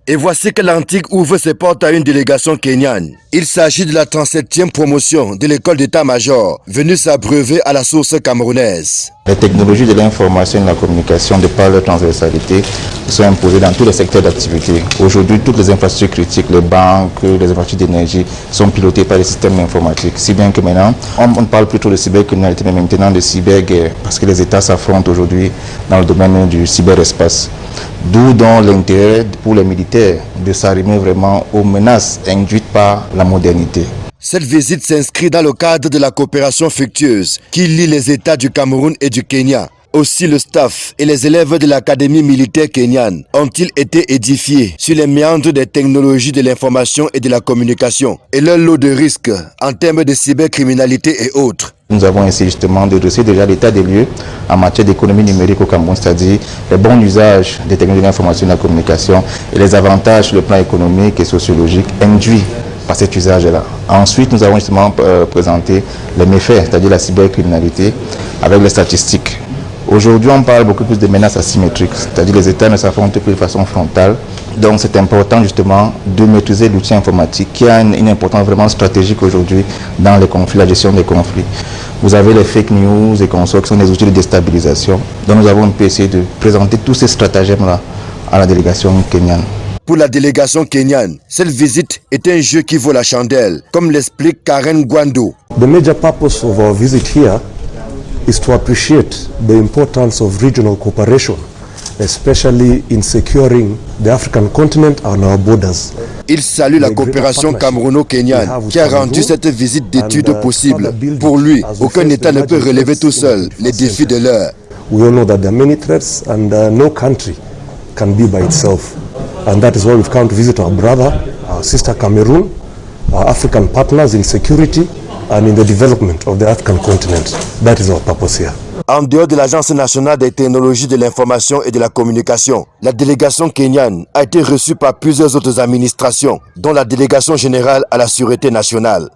Et voici que l'Antique ouvre ses portes à une délégation kenyane. Il s'agit de la 37e promotion de l'école d'état-major, venue s'abreuver à la source camerounaise. Les technologies de l'information et de la communication, de par leur transversalité, sont imposées dans tous les secteurs d'activité. Aujourd'hui, toutes les infrastructures critiques, les banques, les infrastructures d'énergie sont pilotées par les systèmes informatiques. Si bien que maintenant, on ne parle plus trop de cybercriminalité, mais maintenant de cyberguerre, parce que les États s'affrontent aujourd'hui dans le domaine du cyberespace. D'où donc l'intérêt pour les militaires de s'arrimer vraiment aux menaces induites par la modernité. Cette visite s'inscrit dans le cadre de la coopération fructueuse qui lie les États du Cameroun et du Kenya. Aussi, le staff et les élèves de l'Académie militaire kenyane ont-ils été édifiés sur les méandres des technologies de l'information et de la communication et leur lot de risques en termes de cybercriminalité et autres. Nous avons essayé justement de dresser déjà l'état des lieux en matière d'économie numérique au Cameroun, c'est-à-dire le bon usage des technologies de l'information et de la communication et les avantages sur le plan économique et sociologique induits par cet usage-là. Ensuite, nous avons justement présenté les méfaits, c'est-à-dire la cybercriminalité, avec les statistiques. Aujourd'hui, on parle beaucoup plus de menaces asymétriques, c'est-à-dire les États ne s'affrontent plus de façon frontale. Donc c'est important justement de maîtriser l'outil informatique qui a une importance vraiment stratégique aujourd'hui dans les conflits, la gestion des conflits. Vous avez les fake news et consorts qui sont des outils de déstabilisation. Donc nous avons essayé de présenter tous ces stratagèmes-là à la délégation kenyane. Pour la délégation kenyane, cette visite est un jeu qui vaut la chandelle, comme l'explique Karen Gwando. The major purpose of our visit here is to appreciate the importance of regional cooperation, especially in securing the African continent and our borders. Il salue la coopération camerouno-kenyane qui a rendu cette visite d'études possible. Pour lui, aucun État ne peut relever tout seul les défis de l'heure. We all know that there are many threats and no country can be by itself. And that is why we've come to visit our brother, our sister Cameroon, our African partners in security and in the development of the African continent. That is our purpose here. En dehors de l'Agence nationale des technologies de l'information et de la communication, la délégation kenyane a été reçue par plusieurs autres administrations, dont la délégation générale à la sûreté nationale.